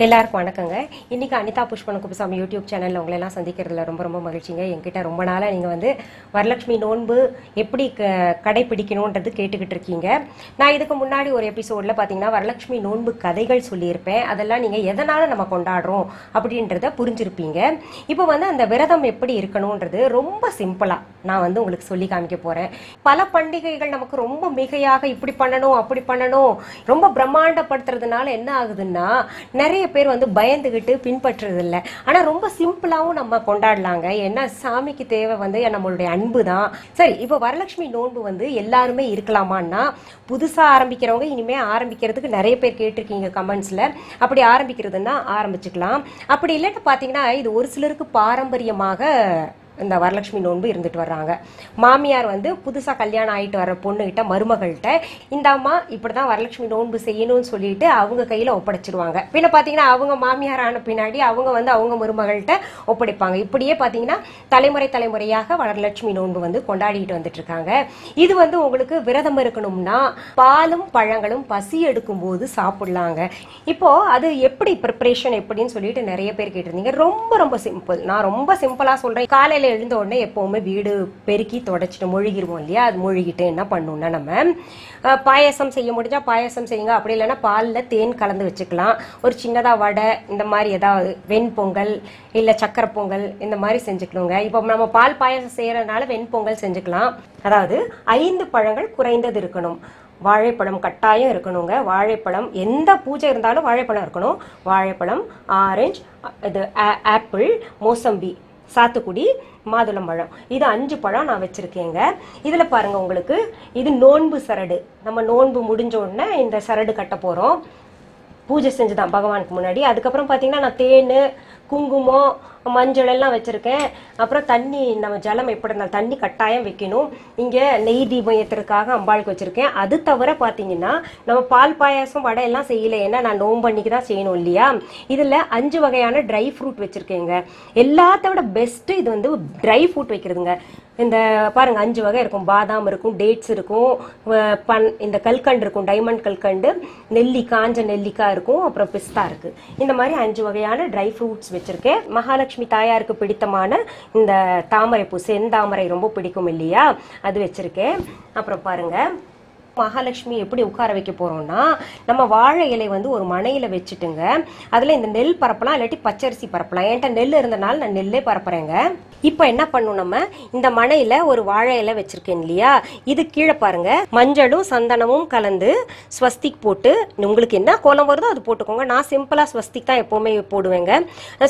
எல்லாருக்கும் வணக்கங்க. இன்னைக்கு அனிதா புஷ்பன் குப்புசாமி யூடியூப் சேனல்ல உங்களை எல்லாம் சந்திக்கிறதுல ரொம்ப மகிழ்ச்சிங்க. என்கிட்ட ரொம்ப நாளா நீங்க வந்து வரலட்சுமி நோன்பு எப்படி கடைபிடிக்கணும்ன்றது கேட்டுக்கிட்டு இருக்கீங்க. நான் இதுக்கு முன்னாடி ஒரு எபிசோட்ல பாத்தீங்கன்னா வரலட்சுமி நோன்பு கதைகள் சொல்லியிருப்பேன். அதெல்லாம் நீங்க எதனால நம்ம கொண்டாடுறோம் அப்படின்றத புரிஞ்சிருப்பீங்க. இப்போ வந்து அந்த விரதம் எப்படி இருக்கணும்ன்றது ரொம்ப சிம்பிளா நான் வந்து உங்களுக்கு சொல்லி காமிக்க போறேன். பல பண்டிகைகள் நமக்கு ரொம்ப மிகையாக இப்படி பண்ணணும் அப்படி பண்ணணும் ரொம்ப பிரம்மாண்டப்படுத்துறதுனால என்ன ஆகுதுன்னா நிறைய பேர் வந்து பயந்துகிட்டு பின்பற்றுறது இல்லை. ஆனா ரொம்ப சிம்பிளாவும் நம்ம கொண்டாடலாங்க. ஏன்னா சாமிக்கு தேவை வந்து நம்மளுடைய அன்பு தான். சரி, இப்போ வரலட்சுமி நோன்பு வந்து எல்லாருமே இருக்கலாமான்னா புதுசா ஆரம்பிக்கிறவங்க இனிமே ஆரம்பிக்கிறதுக்கு நிறைய பேர் கேட்டிருக்கீங்க கமெண்ட்ஸ்ல. அப்படி ஆரம்பிக்கிறதுன்னா ஆரம்பிச்சுக்கலாம். அப்படி இல்லைன்னு பாத்தீங்கன்னா இது ஒரு சிலருக்கு பாரம்பரியமாக இந்த வரலட்சுமி நோன்பு இருந்துட்டு வர்றாங்க. மாமியார் வந்து புதுசா கல்யாணம் ஆயிட்டு வர்ற பொண்ணுகிட்ட மருமகள்கிட்ட இந்த அம்மா இப்படிதான் வரலட்சுமி நோன்பு செய்யணும்னு சொல்லிட்டு அவங்க கையில ஒப்படைச்சிருவாங்க. பின்ன பாத்தீங்கன்னா அவங்க மாமியார் ஆன பின்னாடி அவங்க வந்து அவங்க மருமகள்கிட்ட ஒப்படைப்பாங்க. இப்படியே பாத்தீங்கன்னா தலைமுறையாக வரலட்சுமி நோன்பு வந்து கொண்டாடிட்டு வந்துட்டு இருக்காங்க. இது வந்து உங்களுக்கு விரதம் இருக்கணும்னா பாலும் பழங்களும் பசி எடுக்கும் போது சாப்பிடலாங்க. இப்போ அது எப்படி ப்ரிப்பரேஷன் எப்படின்னு சொல்லிட்டு நிறைய பேர் கேட்டிருந்தீங்க. ரொம்ப சிம்பிள். நான் ரொம்ப சிம்பிளா சொல்றேன். காலையில எழுந்த உடனே எப்பவுமே வீடு பெருக்கி தொடச்சிட்டு மொழிகிருவோம் இல்லையா? அது மொழிகிட்டு என்ன பண்ணணும்னா நம்ம பாயசம் செய்ய முடிஞ்சா பாயசம் செய்யுங்க. அப்படி இல்லைன்னா பாலில் தேன் கலந்து வச்சுக்கலாம். ஒரு சின்னதா வடை இந்த மாதிரி ஏதாவது வெண்பொங்கல் இல்லை சக்கரை பொங்கல் இந்த மாதிரி செஞ்சுக்கணுங்க. இப்போ நம்ம பால் பாயசம் செய்யறதுனால வெண்பொங்கல் செஞ்சுக்கலாம். அதாவது 5 பழங்கள் குறைந்தது இருக்கணும். வாழைப்பழம் கட்டாயம் இருக்கணுங்க. வாழைப்பழம் எந்த பூஜை இருந்தாலும் வாழைப்பழம் இருக்கணும். வாழைப்பழம், ஆரஞ்சு, இது ஆப்பிள், மோசம்பி, சாத்துக்குடி, மாதுளம்பழம், இது 5 பழம் நான் வச்சிருக்கேங்க. இதுல பாருங்க உங்களுக்கு இது நோன்பு சரடு. நம்ம நோன்பு முடிஞ்ச உடனே இந்த சரடு கட்ட போறோம். பூஜை செஞ்சுதான் பகவானுக்கு முன்னாடி. அதுக்கப்புறம் பாத்தீங்கன்னா நான் தேன், குங்குமம், மஞ்சள் எல்லாம் வச்சிருக்கேன். அப்புறம் தண்ணி, நம்ம ஜலம் எப்படி இருந்தாலும் தண்ணி கட்டாயம் வைக்கணும். இங்க நெய் தீபம் ஏத்துறதுக்காக அம்பாளுக்கு வச்சிருக்கேன். அது தவிர பாத்தீங்கன்னா நம்ம பால் பாயாசம் வடை எல்லாம் செய்யல. ஏன்னா நான் நோன்பு அன்னைக்கு தான் செய்யணும் இல்லையா? இதுல 5 வகையான ட்ரை ஃப்ரூட் வச்சிருக்கேங்க. எல்லாத்த விட பெஸ்ட் இது வந்து ட்ரை ஃப்ரூட் வைக்கிறதுங்க. இந்த பாருங்க 5 வகை இருக்கும். பாதாம் இருக்கும், டேட்ஸ் இருக்கும், இந்த கல்கண்டு இருக்கும், டைமண்ட் கல்கண்டு, காஞ்ச நெல்லிக்காய் இருக்கும், அப்புறம் பிஸ்தா இருக்கு. இந்த மாதிரி 5 வகையான ட்ரை ஃப்ரூட்ஸ் வச்சிருக்கேன். மகாலட்சுமி தாயாருக்கு பிடித்தமான இந்த தாமரைப்பூ, செந்தாமரை ரொம்ப பிடிக்கும் இல்லையா? அது வச்சிருக்கேன். அப்புறம் பாருங்க மகாலட்சுமி எப்படி உட்கார வைக்க போறோம்னா நம்ம வாழை இலை வந்து ஒரு மனையில வச்சுட்டுங்க. அதுல இந்த நெல் பரப்பலாம், இல்லாட்டி பச்சரிசி பரப்பலாம். என்கிட்ட நெல் இருந்தனால நான் நெல்லே பரப்புறேங்க. இப்ப என்ன பண்ணும், நம்ம இந்த மனையில ஒரு வாழை இலை வச்சிருக்கேன் இல்லையா? இது கீழே பாருங்க மஞ்சளும் சந்தனமும் கலந்து ஸ்வஸ்திக் போட்டு, உங்களுக்கு என்ன கோலம் வருதோ அது போட்டுக்கோங்க. நான் சிம்பிளா ஸ்வஸ்திக் தான் எப்பவுமே போடுவேங்க.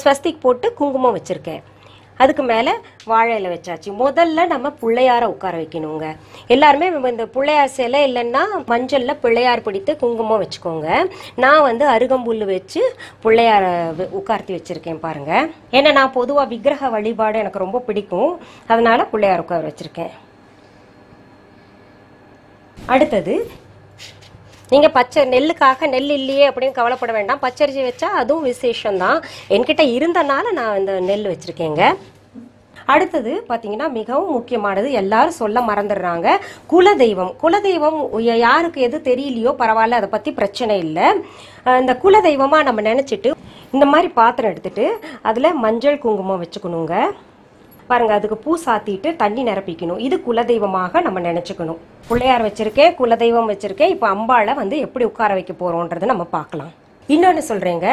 ஸ்வஸ்திக் போட்டு குங்குமம் வச்சிருக்கேன். அதுக்கு மேல வாழை இலை வச்சாச்சு. முதல்ல நம்ம பிள்ளையார உட்கார வைக்கணுங்க. எல்லாருமே இந்த பிள்ளையார் சிலை இல்லைன்னா மஞ்சள்ல பிள்ளையார் பிடித்து குங்குமம் வச்சுக்கோங்க. நான் வந்து அருகம்புல் வச்சு பிள்ளையார உட்கார்த்தி வச்சிருக்கேன் பாருங்க. ஏன்னா நான் பொதுவா விக்கிரக வழிபாடு எனக்கு ரொம்ப பிடிக்கும். அதனால பிள்ளையார் உட்கார வச்சிருக்கேன். அடுத்தது நீங்க பச்சை நெல்லுக்காக நெல் இல்லையே அப்படின்னு கவலைப்பட வேண்டாம். பச்சரிசி வச்சா அதுவும் விசேஷம்தான். என்கிட்ட இருந்தனால நான் இந்த நெல் வச்சிருக்கேங்க. அடுத்தது பாத்தீங்கன்னா மிகவும் முக்கியமானது, எல்லாரும் சொல்ல மறந்துடுறாங்க, குலதெய்வம். குலதெய்வம் யாருக்கு எது தெரியலையோ பரவாயில்ல, அதை பத்தி பிரச்சனை இல்லை. இந்த குலதெய்வமா நம்ம நினைச்சிட்டு இந்த மாதிரி பாத்திரம் எடுத்துட்டு அதுல மஞ்சள் குங்குமம் வச்சுக்கணுங்க. பாருங்க அதுக்கு பூ சாத்திட்டு தண்ணி நிரப்பிக்கணும். இது குலதெய்வமாக நம்ம நினைச்சுக்கணும். பிள்ளையார் வச்சிருக்கேன், குலதெய்வம் வச்சிருக்கேன். இப்ப அம்பாளை வந்து எப்படி உட்கார வைக்க போறோம்ன்றதை நம்ம பார்க்கலாம். இன்னொன்னு சொல்றேங்க,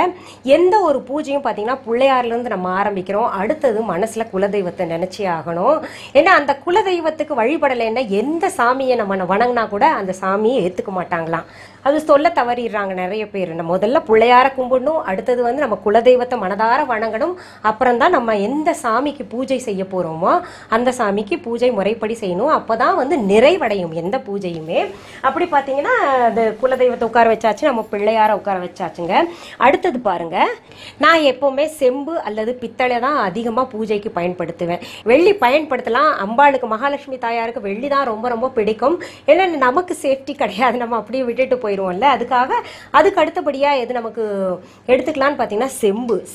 எந்த ஒரு பூஜையும் பாத்தீங்கன்னா பிள்ளையார்ல இருந்து நம்ம ஆரம்பிக்கிறோம். அடுத்தது மனசுல குலதெய்வத்தை நினைச்சே ஆகணும். ஏன்னா அந்த குலதெய்வத்துக்கு வழிபடலைன்னா எந்த சாமியை நம்ம வணங்கினா கூட அந்த சாமியை ஏத்துக்க மாட்டாங்களாம். அது சொல்ல தவறிடுறாங்க நிறைய பேர். நம்ம முதல்ல பிள்ளையார கும்பிடணும், அடுத்தது வந்து நம்ம குலதெய்வத்தை மனதார வணங்கணும். அப்புறம் தான் நம்ம எந்த சாமிக்கு பூஜை செய்ய போறோமோ அந்த சாமிக்கு பூஜை முறைப்படி செய்யணும். அப்பதான் வந்து நிறைவடையும் எந்த பூஜையுமே. அப்படி பாத்தீங்கன்னா அது குலதெய்வத்தை உட்கார வச்சாச்சு, நம்ம பிள்ளையார உட்கார வச்சாச்சுங்க. அடுத்தது பாருங்க, நான் எப்பவுமே செம்பு அல்லது பித்தளை தான் அதிகமா பூஜைக்கு பயன்படுத்துவேன். வெள்ளி பயன்படுத்தலாம். அம்பாளுக்கு மகாலட்சுமி தாயாருக்கு வெள்ளி தான் ரொம்ப பிடிக்கும். ஏன்னா நமக்கு சேஃப்டி கிடையாது, நம்ம அப்படியே விட்டுட்டு போய் போயிடுவோம்ல. அதுக்கு அடுத்தபடியாக எது நமக்கு எடுத்துக்கலான்னு பார்த்தீங்கன்னா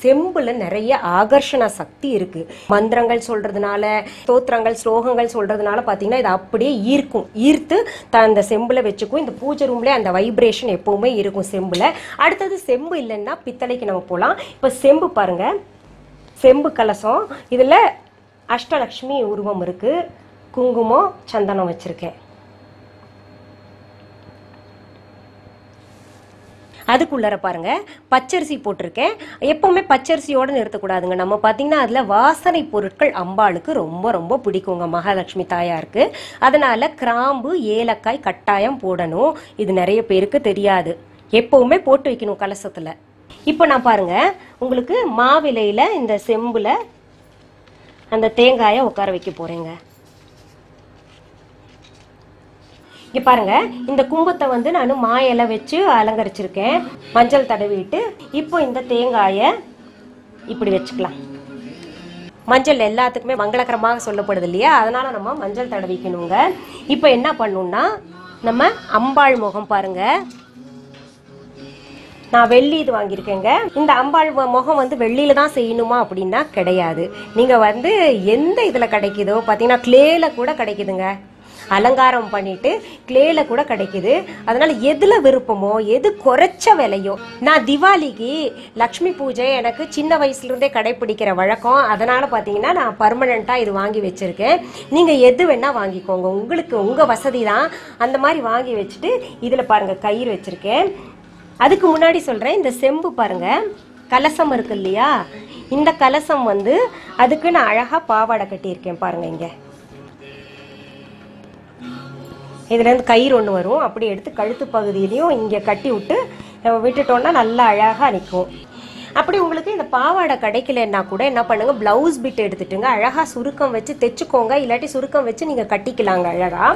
செம்புல நிறைய ஆகர்ஷண சக்தி இருக்கு. மந்திரங்கள் சொல்றதுனால, ஸ்தோத்திரங்கள் ஸ்லோகங்கள் சொல்றதுனால பார்த்தீங்கன்னா இது அப்படியே ஈர்த்து அந்த செம்புல வச்சுக்கும். இந்த பூஜை ரூம்லேயே அந்த வைப்ரேஷன் எப்பவுமே இருக்கும் செம்புல. அடுத்தது செம்பு இல்லைன்னா பித்தளைக்கு நம்ம போகலாம். இப்போ செம்பு பாருங்க, செம்பு கலசம், இதில் அஷ்டலக்ஷ்மி உருவம் இருக்கு, குங்குமம் சந்தனம் வச்சிருக்கேன். அதுக்குள்ளர பாருங்க பச்சரிசி போட்டிருக்கேன். எப்பவுமே பச்சரிசியோட நிறுத்தக்கூடாதுங்க. நம்ம பார்த்தீங்கன்னா அதில் வாசனை பொருட்கள் அம்பாளுக்கு ரொம்ப ரொம்ப பிடிக்குங்க, மகாலட்சுமி தாயாருக்கு. அதனால கிராம்பு ஏலக்காய் கட்டாயம் போடணும். இது நிறைய பேருக்கு தெரியாது. எப்பவுமே போட்டு வைக்கணும் கலசத்துல. இப்போ நான் பாருங்க உங்களுக்கு மாவிலையில இந்த செம்புல அந்த தேங்காயை உட்கார வைக்க போறேங்க. இங்க பாருங்க இந்த கும்பத்தை வந்து நான் மா இலை வச்சு அலங்கரிச்சிருக்கேன், மஞ்சள் தடவிட்டு. இப்போ இந்த தேங்காயை இப்படி வச்சுக்கலாம். மஞ்சள் எல்லாத்துக்குமே மங்களகரமாக சொல்லப்படுது இல்லையா, அதனால நம்ம மஞ்சள் தடவிக்கணுங்க. இப்போ என்ன பண்ணணும்னா நம்ம அம்பாள் முகம் பாருங்க, நான் வெள்ளி இது வாங்கியிருக்கேங்க. இந்த அம்பாள் முகம் வந்து வெள்ளியில தான் செய்யணுமா அப்படின்னா கிடையாது. நீங்க வந்து எந்த இதுல கிடைக்குதோ பார்த்தீங்கன்னா கிளேல கூட கிடைக்குதுங்க, அலங்காரம் பண்ணிட்டு கிளேல கூட கிடைக்குது. அதனால எதுல விருப்பமோ, எது குறைச்ச விலையோ. நான் திவாலிக்கு லக்ஷ்மி பூஜை எனக்கு சின்ன வயசுல இருந்தே கடைபிடிக்கிற வழக்கம். அதனால பாத்தீங்கன்னா நான் பர்மனண்டா இது வாங்கி வச்சிருக்கேன். நீங்க எது வேணா வாங்கிக்கோங்க, உங்களுக்கு உங்க வசதி தான். அந்த மாதிரி வாங்கி வச்சுட்டு இதுல பாருங்க கயிறு வச்சிருக்கேன். அதுக்கு முன்னாடி சொல்றேன், இந்த செம்பு பாருங்க கலசம் இருக்கு இல்லையா, இந்த கலசம் வந்து அதுக்கு நான் அழகா பாவாடை கட்டியிருக்கேன் பாருங்க. இங்க இதுல இருந்து கயிறு ஒன்று வரும், அப்படி எடுத்து கழுத்து பகுதியிலையும் இங்க கட்டி விட்டுட்டோம்னா நல்லா அழகா நிற்கும். அப்படி உங்களுக்கு இந்த பாவாடை கிடைக்கலன்னா கூட என்ன பண்ணுங்க, பிளவுஸ் பிட் எடுத்துட்டுங்க அழகா சுருக்கம் வச்சு தைச்சுக்கோங்க, இல்லாட்டி சுருக்கம் வச்சு நீங்க கட்டிக்கலாங்க அழகா.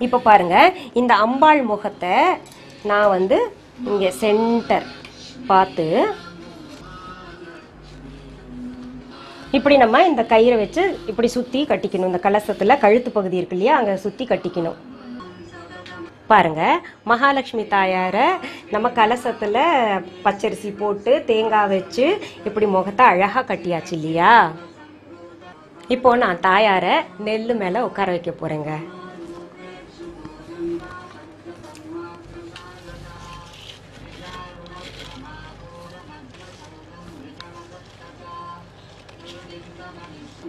இப்ப பாருங்க இந்த அம்பாள் முகத்தை நான் வந்து இங்க சென்டர் பார்த்து இப்படி நம்ம இந்த கயிறை வச்சு இப்படி சுத்தி கட்டிக்கணும். இந்த கலசத்துல கழுத்து பகுதி இருக்கு இல்லையா, அங்க சுத்தி கட்டிக்கணும். பாருங்க மகாலட்சுமி தாயார நம்ம கலசத்துல பச்சரிசி போட்டு தேங்காய் வச்சு இப்படி முகத்தை அழகா கட்டியாச்சு இல்லையா. இப்போ நான் தாயார நெல்லு மேல உட்கார வைக்க போறேங்க.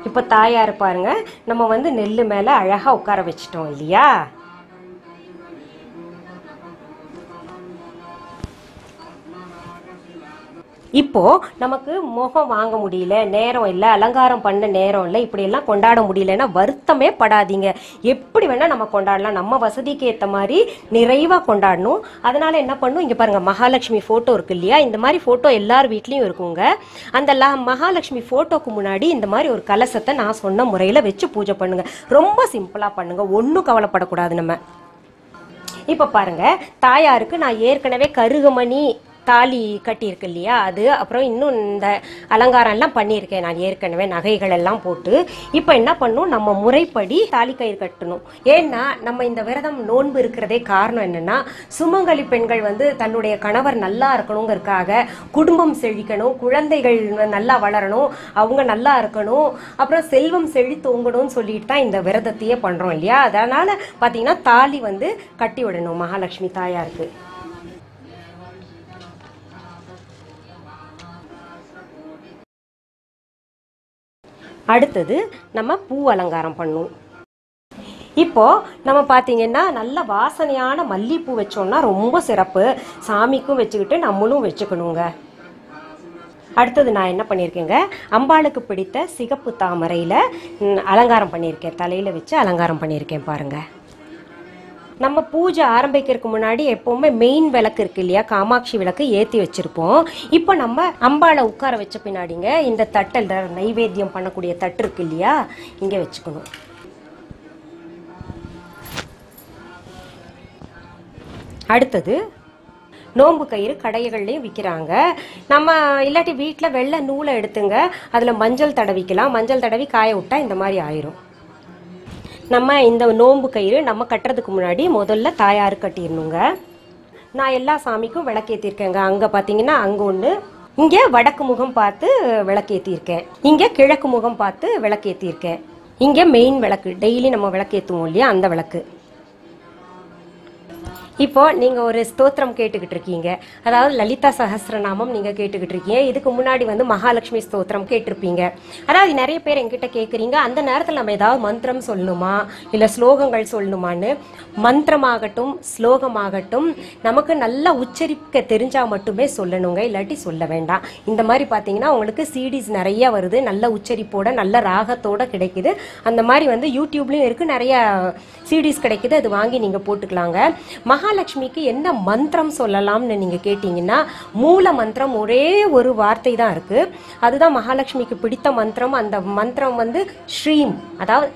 இப்ப தாயார பாருங்க நம்ம வந்து நெல்லு மேல அழகா உட்கார வச்சிட்டோம் இல்லையா. இப்போ நமக்கு முகம் வாங்க முடியல, நேரம் இல்லை, அலங்காரம் பண்ண நேரம் இல்லை, இப்படி எல்லாம் கொண்டாட முடியலன்னா வருத்தமே படாதீங்க. எப்படி வேணா நம்ம கொண்டாடலாம், நம்ம வசதிக்கு ஏற்ற மாதிரி நிறைவா கொண்டாடணும். அதனால என்ன பண்ணும், இங்க பாருங்க மகாலட்சுமி போட்டோ இருக்கு இல்லையா, இந்த மாதிரி போட்டோ எல்லார் வீட்லயும் இருக்குங்க. அந்த மகாலட்சுமி போட்டோக்கு முன்னாடி இந்த மாதிரி ஒரு கலசத்தை நான் சொன்ன முறையில வச்சு பூஜை பண்ணுங்க. ரொம்ப சிம்பிளா பண்ணுங்க, ஒன்னும் கவலைப்படக்கூடாது நம்ம. இப்ப பாருங்க தாயாருக்கு நான் ஏற்கனவே கருகமணி தாலி கட்டியிருக்கு இல்லையா, அது அப்புறம் இன்னும் இந்த அலங்காரம் எல்லாம் பண்ணியிருக்கேன் நான் ஏற்கனவே, நகைகள் எல்லாம் போட்டு. இப்போ என்ன பண்ணும், நம்ம முறைப்படி தாலி கயிறு கட்டணும். ஏன்னா நம்ம இந்த விரதம் நோன்பு இருக்கிறதே காரணம் என்னன்னா, சுமங்கலி பெண்கள் வந்து தன்னுடைய கணவர் நல்லா இருக்கணுங்கிறதுக்காக, குடும்பம் செழிக்கணும், குழந்தைகள் நல்லா வளரணும், அவங்க நல்லா இருக்கணும், அப்புறம் செல்வம் செழித்தோங்கணும்னு சொல்லிட்டு தான் இந்த விரதத்தையே பண்றோம் இல்லையா. அதனால பார்த்தீங்கன்னா தாலி வந்து கட்டி விடணும் மகாலட்சுமி தாயாருக்கு. அடுத்தது நம்ம பூ அலங்காரம் பண்ணுவோம். இப்போ நம்ம பார்த்தீங்கன்னா நல்ல வாசனையான மல்லிகைப்பூ வச்சோம்னா ரொம்ப சிறப்பு. சாமிக்கும் வச்சுக்கிட்டு நம்மளும் வச்சுக்கணுங்க. அடுத்தது நான் என்ன பண்ணியிருக்கேங்க, அம்பாளுக்கு பிடித்த சிகப்பு தாமரையில் அலங்காரம் பண்ணியிருக்கேன், தலையில் வச்சு அலங்காரம் பண்ணியிருக்கேன் பாருங்க. நம்ம பூஜை ஆரம்பிக்கிறதுக்கு முன்னாடி எப்பவுமே மெயின் விளக்கு இருக்கு இல்லையா, காமாட்சி விளக்கு ஏற்றி வச்சிருப்போம். இப்போ நம்ம அம்பாளை உட்கார வச்ச பின்னாடிங்க இந்த தட்டில் நைவேத்தியம் பண்ணக்கூடிய தட்டு இருக்கு இல்லையா, இங்கே வச்சுக்கணும். அடுத்தது நோம்பு கயிறு கடைகள்லையும் விற்கிறாங்க. நம்ம இல்லாட்டி வீட்டில் வெள்ளை நூலை எடுத்துங்க, அதில் மஞ்சள் தடவிக்கலாம். மஞ்சள் தடவி காய விட்டா இந்த மாதிரி ஆயிரும். நம்ம இந்த நோம்பு கயிறு நம்ம கட்டுறதுக்கு முன்னாடி முதல்ல தாயாரு கட்டிடணுங்க. நான் எல்லா சாமிக்கும் விளக்கேற்றிருக்கேங்க. அங்கே பார்த்தீங்கன்னா அங்கே ஒன்று, இங்கே வடக்கு முகம் பார்த்து விளக்கேற்றிருக்கேன், இங்கே கிழக்கு முகம் பார்த்து விளக்கேற்றிருக்கேன். இங்கே மெயின் விளக்கு, டெய்லி நம்ம விளக்கேற்றுவோம் இல்லையா, அந்த விளக்கு. இப்போ நீங்க ஒரு ஸ்தோத்திரம் கேட்டுக்கிட்டு இருக்கீங்க, அதாவது லலிதா சஹஸ்ரநாமம் நீங்க கேட்டுக்கிட்டு இருக்கீங்க. இதுக்கு முன்னாடி வந்து மகாலட்சுமி ஸ்தோத்திரம் கேட்டிருப்பீங்க. அதாவது நிறைய பேர் என்கிட்ட கேட்குறீங்க, அந்த நேரத்தில் நம்ம ஏதாவது மந்திரம் சொல்லணுமா இல்லை ஸ்லோகங்கள் சொல்லணுமான்னு. மந்திரமாகட்டும் ஸ்லோகமாகட்டும் நமக்கு நல்லா உச்சரிக்க தெரிஞ்சால் மட்டுமே சொல்லணுங்க, இல்லாட்டி சொல்ல வேண்டாம். இந்த மாதிரி பார்த்தீங்கன்னா உங்களுக்கு சிடிஸ் நிறைய வருது, நல்ல உச்சரிப்போட நல்ல ராகத்தோட கிடைக்குது. அந்த மாதிரி வந்து யூடியூப்லேயும் இருக்குது, நிறைய சிடிஸ் கிடைக்குது, அது வாங்கி நீங்கள் போட்டுக்கலாங்க. மகாலட்சுமிக்கு என்ன மந்திரம் சொல்லலாம்னு நீங்கள் கேட்டிங்கன்னா, மூல மந்திரம் ஒரே ஒரு வார்த்தை தான் இருக்குது, அதுதான் மகாலட்சுமிக்கு பிடித்த மந்திரம். அந்த மந்திரம் வந்து ஸ்ரீம், அதாவது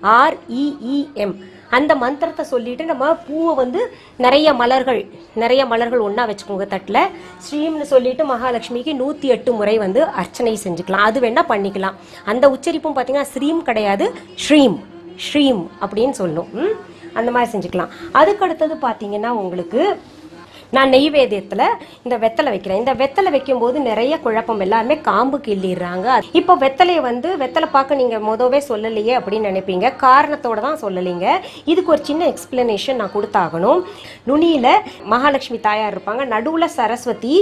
SHREEM. அந்த மந்திரத்தை சொல்லிட்டு நம்ம பூவை வந்து நிறைய மலர்கள் ஒன்றா வச்சுக்கோங்க தட்டில். ஸ்ரீம்னு சொல்லிட்டு மகாலட்சுமிக்கு 108 முறை வந்து அர்ச்சனை செஞ்சுக்கலாம். அது வேணா பண்ணிக்கலாம். அந்த உச்சரிப்பும் பார்த்தீங்கன்னா ஸ்ரீம் கிடையாது, ஸ்ரீம் அப்படின்னு சொல்லணும். அந்த மாதிரி செஞ்சுக்கலாம். அதுக்கு அடுத்தது பார்த்தீங்கன்னா உங்களுக்கு நான் நெய்வேத்தியத்தில் இந்த வெத்தலை வைக்கிறேன். இந்த வெத்தலை வைக்கும்போது நிறைய குழப்பம், எல்லாருமே காம்பு கிள்ளிடுறாங்க. இப்போ வெத்தலையை வந்து வெத்தலை பார்க்க நீங்கள் மொதவே சொல்லலையே அப்படின்னு நினைப்பீங்க, காரணத்தோடு தான் சொல்லலைங்க. இதுக்கு ஒரு சின்ன எக்ஸ்பிளனேஷன் நான் கொடுத்தாகணும். நுனியில் மகாலட்சுமி தாயார் இருப்பாங்க, நடுவில் சரஸ்வதி,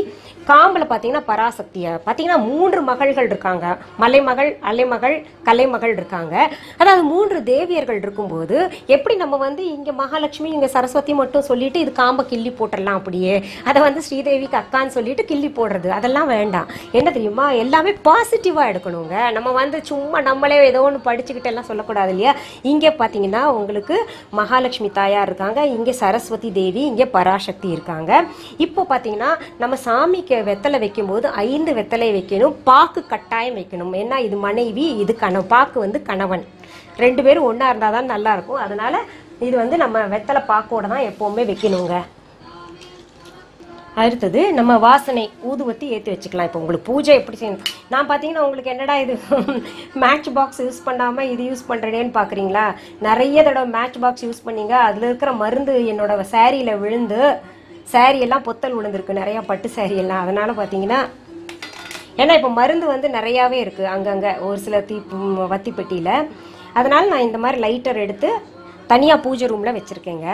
காம்பில் பார்த்தீங்கன்னா பராசக்தியை பார்த்தீங்கன்னா 3 மகள்கள் இருக்காங்க, மலைமகள், அலைமகள், கலைமகள் இருக்காங்க. அதாவது 3 தேவியர்கள் இருக்கும்போது எப்படி நம்ம வந்து இங்கே மகாலட்சுமி இங்கே சரஸ்வதி மட்டும் சொல்லிட்டு இது காம்பை கிள்ளி போட்டுடலாம், அப்படியே அதை வந்து ஸ்ரீதேவிக்கு அக்கான்னு சொல்லிட்டு கிள்ளி போடுறது, அதெல்லாம் வேண்டாம். என்ன தெரியுமா, எல்லாமே பாசிட்டிவாக எடுக்கணுங்க. நம்ம வந்து சும்மா நம்மளே ஏதோ ஒன்று படிச்சுக்கிட்டு எல்லாம் சொல்லக்கூடாது இல்லையா. இங்கே பார்த்தீங்கன்னா உங்களுக்கு மகாலட்சுமி தாயார் இருக்காங்க, இங்கே சரஸ்வதி தேவி, இங்கே பராசக்தி இருக்காங்க. இப்போ பார்த்தீங்கன்னா நம்ம சாமிக்கு வெத்தலை வைக்கும்போது 5 வெத்தலை வைக்கணும், பாக்கு கட்டாயம் வைக்கணும். ஏன்னா இது மனைவி, இது பாக்கு வந்து கணவன், 2 பேரும் ஒன்றா இருந்தால் தான் நல்லா இருக்கும். அதனால இது வந்து நம்ம வெத்தலை பாக்கோட தான் எப்போவுமே வைக்கணுங்க. அடுத்தது நம்ம வாசனை ஊதுவத்தி ஏற்றி வச்சுக்கலாம். இப்போ உங்களுக்கு பூஜை எப்படி செய்யணும், நான் பார்த்தீங்கன்னா உங்களுக்கு என்னடா இது மேட்ச் பாக்ஸ் யூஸ் பண்ணாமல் இது யூஸ் பண்ணுறேன்னு பார்க்குறீங்களா. நிறைய தடவை மேட்ச் பாக்ஸ் யூஸ் பண்ணீங்க, அதில் இருக்கிற மருந்து என்னோட சேரீயில் விழுந்து சேரீயெல்லாம் பொத்தல் விழுந்திருக்கு, நிறையா பட்டு சேரீயெல்லாம். அதனால் பார்த்தீங்கன்னா ஏன்னா இப்போ மருந்து வந்து நிறையாவே இருக்குது அங்கங்கே ஒரு சில வத்தி பெட்டியில். அதனால் நான் இந்த மாதிரி லைட்டர் எடுத்து தனியாக பூஜை ரூமில் வச்சுருக்கேங்க.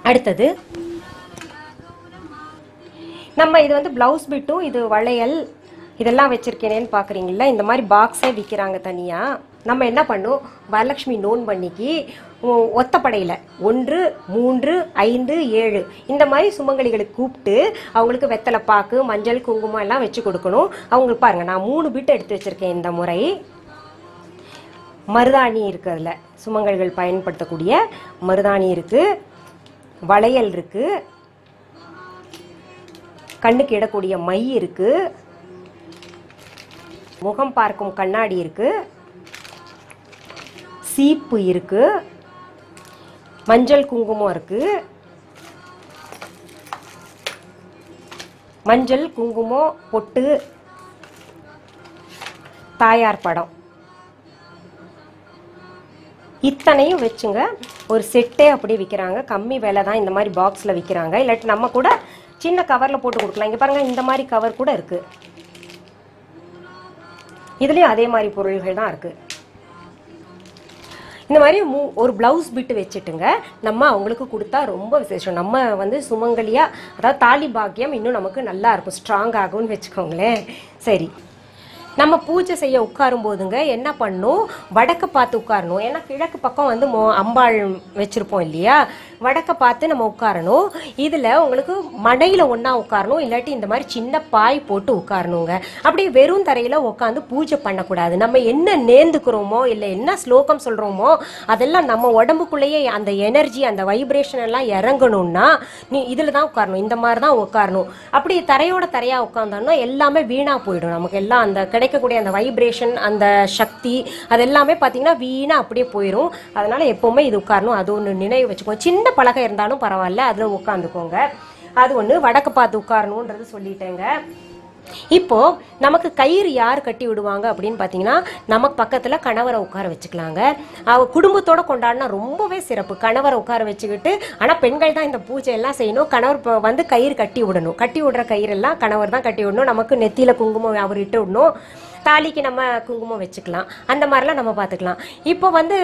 அடுத்தது நம்ம இது வந்து ப்ளவுஸ் பிட்டும் இது வளையல் இதெல்லாம் வச்சுருக்கேனேன்னு பார்க்குறீங்களா. இந்த மாதிரி பாக்ஸே விற்கிறாங்க தனியாக. நம்ம என்ன பண்ணோம், வரலட்சுமி நோன்பன்னிக்கு ஒத்தப்படையில் 1, 3, 5, 7 இந்த மாதிரி சுமங்கலிகளுக்கு கூப்பிட்டு அவங்களுக்கு வெத்தலை பாக்கு, மஞ்சள், குங்குமம் எல்லாம் வச்சு கொடுக்கணும். அவங்களுக்கு பாருங்கள், நான் 3 பிட் எடுத்து வச்சுருக்கேன். இந்த முறை மருதாணி இருக்குது, அதில் சுமங்கல்கள் பயன்படுத்தக்கூடிய மருதாணி இருக்குது, வளையல் இருக்குது, கண்ணுக்கு இடக்கூடிய மை இருக்குது, முகம் பார்க்கும் கண்ணாடி இருக்குது, சீப்பு இருக்குது, மஞ்சள் குங்குமம் இருக்குது, மஞ்சள் குங்குமம் பொட்டு, தாயார் படம், இத்தனையும் வச்சுங்க. ஒரு செட்டே அப்படியே விற்கிறாங்க, கம்மி விலை தான். இந்த மாதிரி பாக்ஸில் விற்கிறாங்க, இல்லாட்டி நம்ம கூட சின்ன கவரில் போட்டு கொடுக்கலாம். இங்கே பாருங்கள், இந்த மாதிரி கவர் கூட இருக்குது. இதுலேயும் அதே மாதிரி பொருள்கள் தான் இருக்குது. இந்த மாதிரி ஒரு ப்ளவுஸ் பிட்டு வச்சுட்டுங்க நம்ம அவங்களுக்கு கொடுத்தா ரொம்ப விசேஷம். நம்ம வந்து சுமங்கலியாக, அதாவது தாலி பாக்கியம் இன்னும் நமக்கு நல்லா இருக்கும், ஸ்ட்ராங் ஆகும்னு வச்சுக்கோங்களேன். சரி, நம்ம பூஜை செய்ய உட்காரும் போதுங்க என்ன பண்ணும், வடக்க பார்த்து உட்காரணும். ஏன்னா கிழக்கு பக்கம் வந்து அம்பாள் வச்சிருப்போம் இல்லையா, வடக்க பார்த்து நம்ம உட்காரணும். இதுல உங்களுக்கு மடையில ஒன்னா உட்காரணும், இல்லாட்டி இந்த மாதிரி சின்ன பாய் போட்டு உட்காரணுங்க. அப்படியே வெறும் தரையில உட்காந்து பூஜை பண்ணக்கூடாது. நம்ம என்ன நேர்ந்துக்கிறோமோ இல்ல என்ன ஸ்லோகம் சொல்றோமோ அதெல்லாம் நம்ம உடம்புக்குள்ளேயே அந்த எனர்ஜி அந்த வைப்ரேஷன் எல்லாம் இறங்கணும்னா நீ இதுல தான் உட்காரணும், இந்த மாதிரி தான் உட்காரணும். அப்படி தரையோட தரையா உட்கார்ந்தோம்னா எல்லாமே வீணா போயிடும். நமக்கு எல்லாம் அந்த கிடைக்கக்கூடிய அந்த வைப்ரேஷன் அந்த சக்தி அது எல்லாமே பாத்தீங்கன்னா வீணா அப்படியே போயிடும். அதனால எப்பவுமே இது உட்காரணும். அது ஒண்ணு நினைவு வச்சுக்கோங்க. சின்ன பலகை இருந்தாலும் பரவாயில்ல, அதுல உட்காந்துக்கோங்க. அது ஒண்ணு. வடக்கு பார்த்து உட்காரணும்ன்றது சொல்லிட்டேங்க. இப்போ நமக்கு கயிறு யார் கட்டி விடுவாங்க அப்படின்னு பாத்தீங்கன்னா நமக்கு பக்கத்துல கணவரை உட்கார வச்சுக்கலாங்க. குடும்பத்தோட கொண்டாடினா ரொம்பவே சிறப்பு. கணவரை உட்கார வச்சுக்கிட்டு, ஆனா பெண்கள் தான் இந்த பூஜை எல்லாம் செய்யணும். கணவர் வந்து கயிறு கட்டி விடணும். கட்டி விடுற கயிறு எல்லாம் கணவர் தான் கட்டி விடணும். நமக்கு நெத்தியில குங்குமம் அவர் இட்டு விடணும். தாலிக்கு நம்ம குங்குமம் வச்சுக்கலாம். அந்த மாதிரிலாம் நம்ம பார்த்துக்கலாம். இப்போ வந்து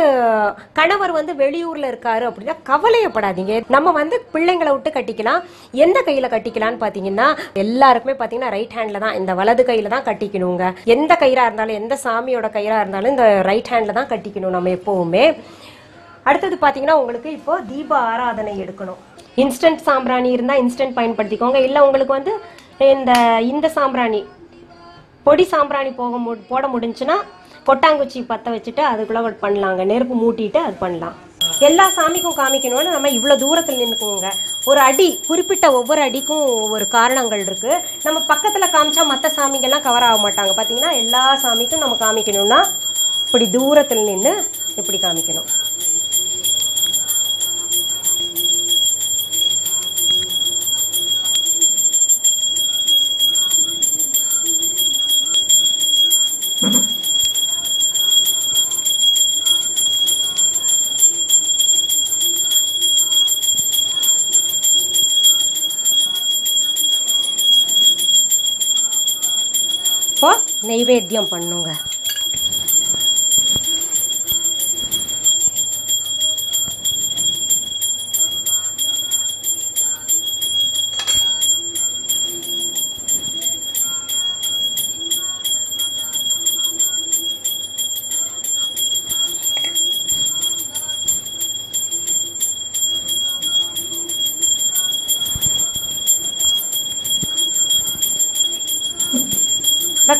கணவர் வந்து வெளியூர்ல இருக்காரு அப்படின்னா கவலையப்படாதீங்க. நம்ம வந்து பிள்ளைங்களை விட்டு கட்டிக்கலாம். எந்த கையில கட்டிக்கலாம்னு பாத்தீங்கன்னா எல்லாருக்குமே பாத்தீங்கன்னா ரைட் ஹேண்ட்ல தான், இந்த வலது கையில தான் கட்டிக்கணுங்க. எந்த கயிறா இருந்தாலும் எந்த சாமியோட கயிறா இருந்தாலும் இந்த ரைட் ஹேண்ட்ல தான் கட்டிக்கணும் நம்ம எப்பவுமே. அடுத்தது பாத்தீங்கன்னா உங்களுக்கு இப்போ தீப ஆராதனை எடுக்கணும். இன்ஸ்டன்ட் சாம்பிராணி இருந்தா இன்ஸ்டன்ட் பயன்படுத்திக்கோங்க. இல்ல உங்களுக்கு வந்து இந்த சாம்பிராணி பொடி சாம்பிராணி போட முடிஞ்சுன்னா கொட்டாங்குச்சி பற்ற வச்சுட்டு அதுக்குள்ள பண்ணலாங்க. நெருப்பு மூட்டிட்டு அது பண்ணலாம். எல்லா சாமிக்கும் காமிக்கணும்னு நம்ம இவ்வளோ தூரத்தில் நின்றுக்குவோங்க. ஒரு அடி குறிப்பிட்ட ஒவ்வொரு அடிக்கும் ஒவ்வொரு காரணங்கள் இருக்கு. நம்ம பக்கத்தில் காமிச்சா மற்ற சாமிகள்லாம் கவர் ஆக மாட்டாங்க. பார்த்தீங்கன்னா எல்லா சாமிக்கும் நம்ம காமிக்கணும்னா இப்படி தூரத்தில் நின்று இப்படி காமிக்கணும். இப்போ நெய்வேத்தியம் பண்ணுங்க.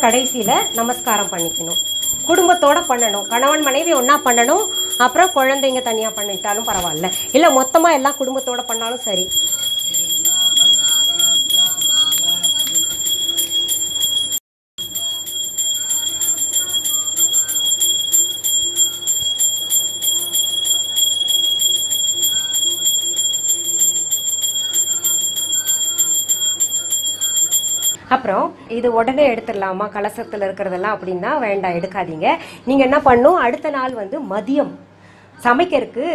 கடைசியில நமஸ்காரம் பண்ணிக்கணும். குடும்பத்தோட பண்ணணும். கணவன் மனைவி ஒன்னா பண்ணணும். அப்புறம் குழந்தைங்க தனியா பண்ணிட்டாலும் பரவாயில்ல, இல்ல மொத்தமா எல்லாம் குடும்பத்தோட பண்ணாலும் சரி. அப்புறம் இது உடனே எடுத்துடலாமா கலசத்தில் இருக்கிறதெல்லாம் அப்படின்னா வேண்டாம், எடுக்காதீங்க. நீங்கள் என்ன பண்ணும், அடுத்த நாள் வந்து மதியம் சமைக்கிறதுக்கு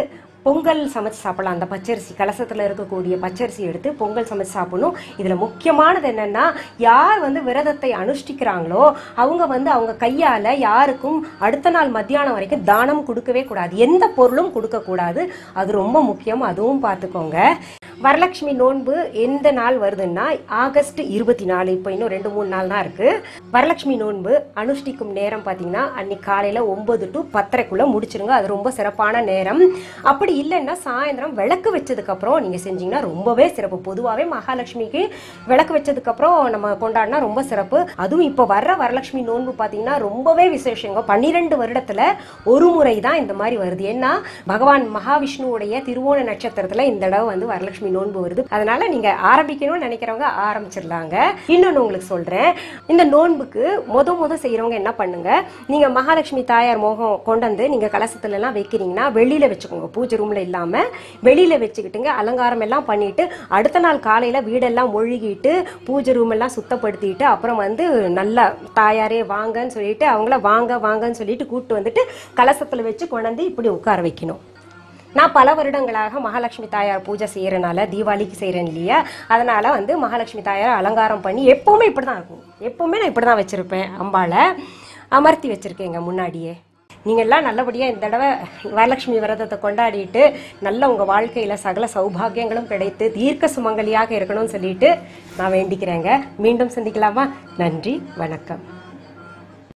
பொங்கல் சமைச்சு சாப்பிடலாம். அந்த பச்சரிசி கலசத்தில் இருக்கக்கூடிய பச்சரிசி எடுத்து பொங்கல் சமைச்சு சாப்பிடணும். இதில் முக்கியமானது என்னென்னா, யார் வந்து விரதத்தை அனுஷ்டிக்கிறாங்களோ அவங்க வந்து அவங்க கையால் யாருக்கும் அடுத்த நாள் மத்தியானம் வரைக்கும் தானம் கொடுக்கவே கூடாது. எந்த பொருளும் கொடுக்கக்கூடாது. அது ரொம்ப முக்கியம். அதுவும் பார்த்துக்கோங்க. வரலட்சுமி நோன்பு எந்த நாள் வருதுன்னா ஆகஸ்ட் 24. இப்போ இன்னும் 2-3 நாள் தான் இருக்கு. வரலட்சுமி நோன்பு அனுஷ்டிக்கும் நேரம் பார்த்தீங்கன்னா அன்னைக்கு காலையில் 9 to 10:30 முடிச்சிருங்க. அது ரொம்ப சிறப்பான நேரம். அப்படி இல்லைன்னா சாயந்தரம் விளக்கு வச்சதுக்கு அப்புறம் நீங்க செஞ்சீங்கன்னா ரொம்பவே சிறப்பு. பொதுவாகவே மகாலட்சுமிக்கு விளக்கு வச்சதுக்கு அப்புறம் நம்ம கொண்டாடினா ரொம்ப சிறப்பு. அதுவும் இப்போ வர்ற வரலட்சுமி நோன்பு பார்த்தீங்கன்னா ரொம்பவே விசேஷங்க. 12 வருடத்துல ஒரு முறை தான் இந்த மாதிரி வருது. ஏன்னா பகவான் மகாவிஷ்ணுவுடைய திருவோண நட்சத்திரத்துல இந்த தடவை வந்து வரலட்சுமி நோன்பு வருது. அதனால நீங்க ஆரம்பிக்கணும்னு நினைக்கிறவங்க ஆரம்பிச்சிடலாங்க. இன்னொன்னு உங்களுக்கு சொல்றேன், இந்த நோன்புக்கு முத செய்யறவங்க என்ன பண்ணுங்க, நீங்க மகாலட்சுமி தாயார் மோகம் கொண்டு வந்து நீங்க கலசத்துல எல்லாம் வைக்கிறீங்கன்னா வெளியில வச்சுக்கோங்க. பூஜை ரூம்ல இல்லாம வெளியில வச்சுக்கிட்டுங்க. அலங்காரம் எல்லாம் பண்ணிட்டு அடுத்த நாள் காலையில வீடெல்லாம் ஒழுகிட்டு பூஜை ரூம் எல்லாம் சுத்தப்படுத்திட்டு அப்புறம் வந்து நல்லா தாயாரே வாங்கன்னு சொல்லிட்டு அவங்கள வாங்கன்னு சொல்லிட்டு கூப்பிட்டு வந்துட்டு கலசத்துல வச்சு கொண்டு இப்படி உட்கார வைக்கணும். நான் பல வருடங்களாக மகாலட்சுமி தாயார் பூஜை செய்யறதுனால தீபாவளிக்கு செய்யறேன் இல்லையா, அதனால வந்து மகாலட்சுமி தாயார் அலங்காரம் பண்ணி எப்பவுமே இப்படிதான் இருக்கும். எப்பவுமே நான் இப்படிதான் வச்சிருப்பேன். அம்பாளை அமர்த்தி வச்சிருக்கேங்க முன்னாடியே. நீங்க எல்லாம் நல்லபடியா இந்த தடவை வரலட்சுமி விரதத்தை கொண்டாடிட்டு நல்ல உங்க வாழ்க்கையில சகல சௌபாகியங்களும் கிடைத்து தீர்க்க சுமங்கலியாக இருக்கணும்னு சொல்லிட்டு நான் வேண்டிக்கிறேங்க. மீண்டும் சந்திக்கலாமா? நன்றி, வணக்கம்.